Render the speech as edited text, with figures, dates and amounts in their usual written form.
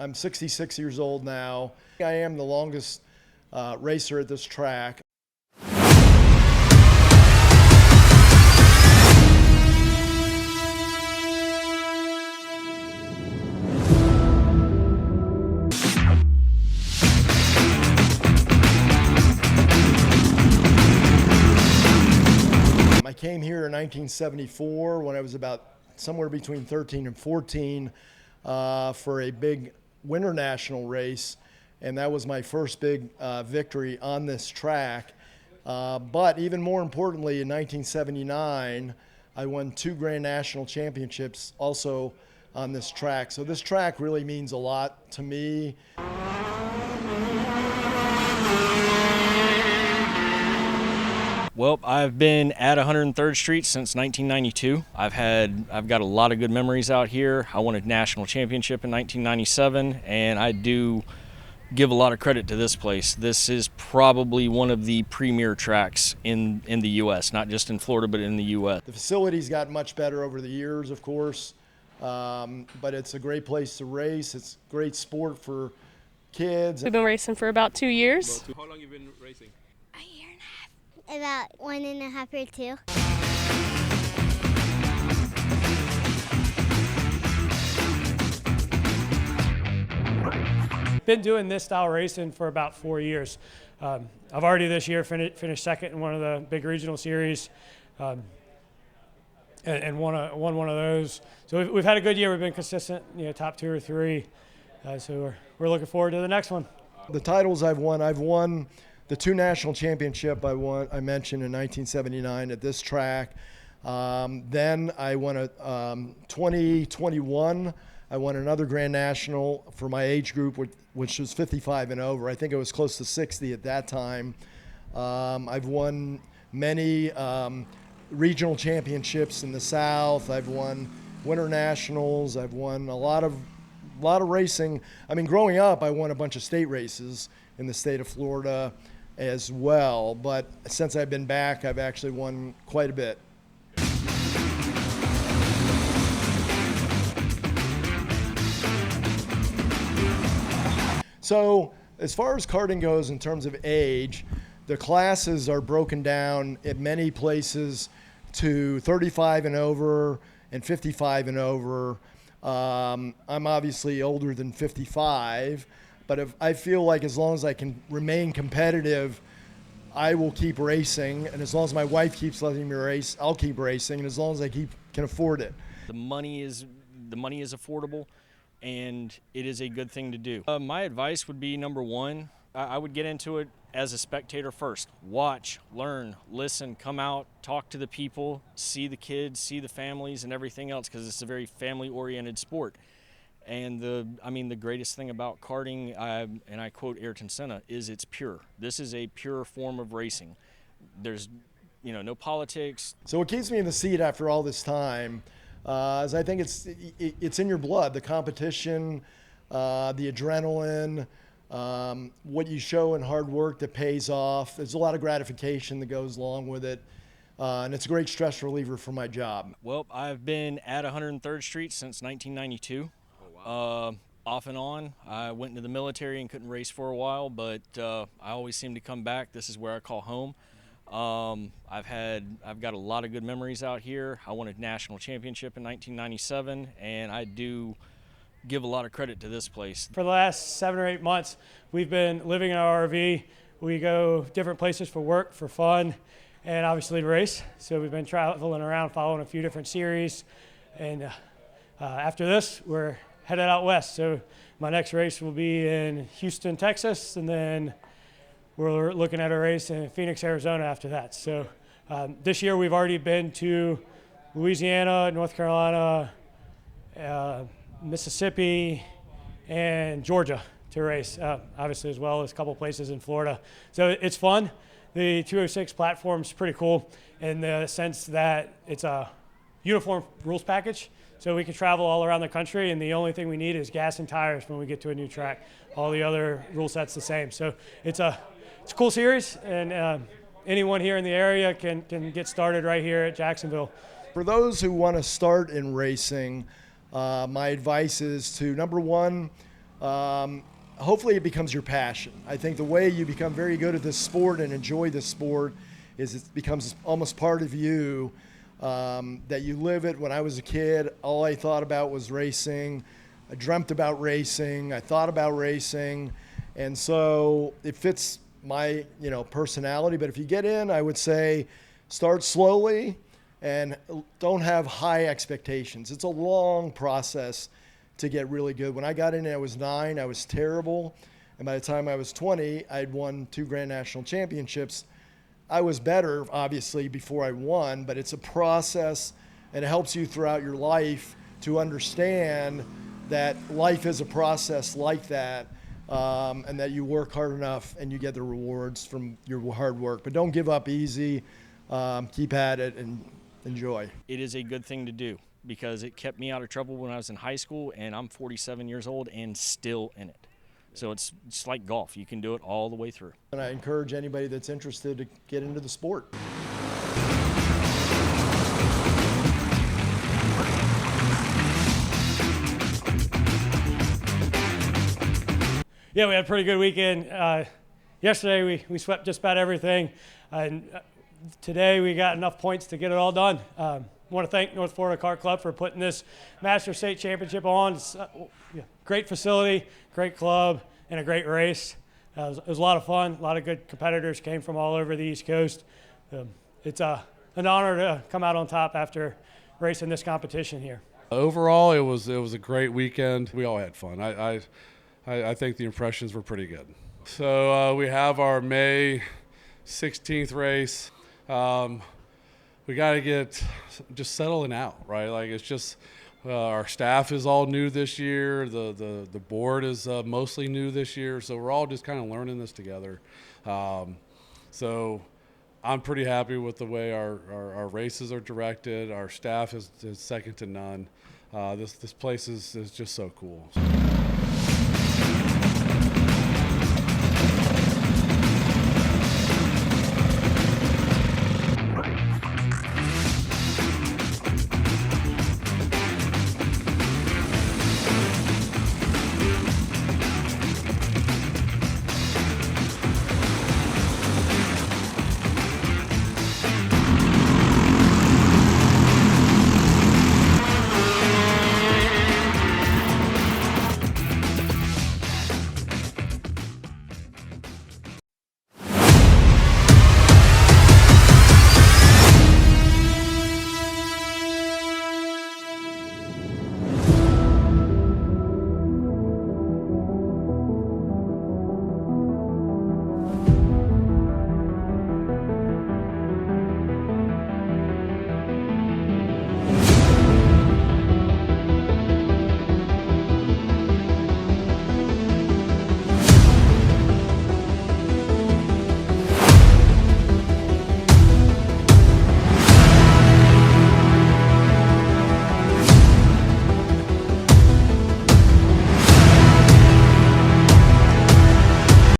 I'm 66 years old now. I am the longest racer at this track. I came here in 1974 when I was about somewhere between 13 and 14 for a big winter national race, and that was my first big victory on this track. But even more importantly, in 1979, I won 2 Grand National Championships also on this track. So this track really means a lot to me. Well, I've been at 103rd Street since 1992. I've got a lot of good memories out here. I won a national championship in 1997, and I do give a lot of credit to this place. This is probably one of the premier tracks in the U.S., not just in Florida, but in the U.S. The facilities got much better over the years, of course, but it's a great place to race. It's great sport for kids. We've been racing for about 2 years. How long have you been racing? A year and a half. About 1.5 or 2. Been doing this style racing for about 4 years. I've already this year finished second in one of the big regional series, and won one of those. So we've had a good year. We've been consistent, top 2 or 3. So we're looking forward to the next one. The titles I've won the 2 national championship I mentioned in 1979 at this track. Then I won a 2021. I won another Grand National for my age group, which was 55 and over. I think it was close to 60 at that time. I've won many regional championships in the South. I've won winter nationals. I've won a lot of racing. I mean, growing up, I won a bunch of state races in the state of Florida as well. But since I've been back, I've actually won quite a bit. So as far as karting goes in terms of age, the classes are broken down at many places to 35 and over and 55 and over. I'm obviously older than 55, but if I feel like as long as I can remain competitive, I will keep racing. And as long as my wife keeps letting me race, I'll keep racing. And as long as I can afford it. The money is affordable, and it is a good thing to do. My advice would be, number one, I would get into it as a spectator first. Watch, learn, listen, come out, talk to the people, see the kids, see the families and everything else, because it's a very family-oriented sport. And the greatest thing about karting, and I quote Ayrton Senna, is it's pure. This is a pure form of racing. There's no politics. So what keeps me in the seat after all this time is I think it's in your blood, the competition, the adrenaline, what you show in hard work that pays off. There's a lot of gratification that goes along with it, and it's a great stress reliever for my job. Well, I've been at 103rd Street since 1992. Oh, wow. Off and on. I went into the military and couldn't race for a while, but I always seem to come back. This is where I call home. I've got a lot of good memories out here. I won a national championship in 1997, and I do give a lot of credit to this place. For the last 7 or 8 months, we've been living in our RV. We go different places for work, for fun, and obviously to race. So we've been traveling around, following a few different series. And after this, we're headed out west. So my next race will be in Houston, Texas, and then we're looking at a race in Phoenix, Arizona after that. So this year we've already been to Louisiana, North Carolina, Mississippi, and Georgia to race, obviously, as well as a couple places in Florida. So it's fun. The 206 platform's pretty cool in the sense that it's a uniform rules package. So we can travel all around the country, and the only thing we need is gas and tires when we get to a new track. All the other rule sets the same. So it's a cool series, and anyone here in the area can get started right here at Jacksonville. For those who want to start in racing, my advice is to, number one, hopefully it becomes your passion. I think the way you become very good at this sport and enjoy this sport is it becomes almost part of you, that you live it. When I was a kid, all I thought about was racing. I dreamt about racing. I thought about racing. And so it fits my, personality. But if you get in, I would say start slowly and don't have high expectations. It's a long process to get really good. When I got in, I was 9. I was terrible. And by the time I was 20, I'd won 2 Grand National Championships. I was better, obviously, before I won, but it's a process, and it helps you throughout your life to understand that life is a process like that, and that you work hard enough and you get the rewards from your hard work. But don't give up easy. Keep at it and enjoy. It is a good thing to do because it kept me out of trouble when I was in high school, and I'm 47 years old and still in it. So it's like golf. You can do it all the way through. And I encourage anybody that's interested to get into the sport. Yeah, we had a pretty good weekend. Yesterday we swept just about everything, and today we got enough points to get it all done. I want to thank North Florida Kart Club for putting this Master State Championship on. It's great facility, great club, and a great race. It was a lot of fun. A lot of good competitors came from all over the East Coast. It's an honor to come out on top after racing this competition here. Overall, it was a great weekend. We all had fun. I think the impressions were pretty good. So we have our May 16th race. We got to get just settling out, right? Like it's just our staff is all new this year. The board is mostly new this year. So we're all just kind of learning this together. So I'm pretty happy with the way our races are directed. Our staff is second to none. This place is just so cool.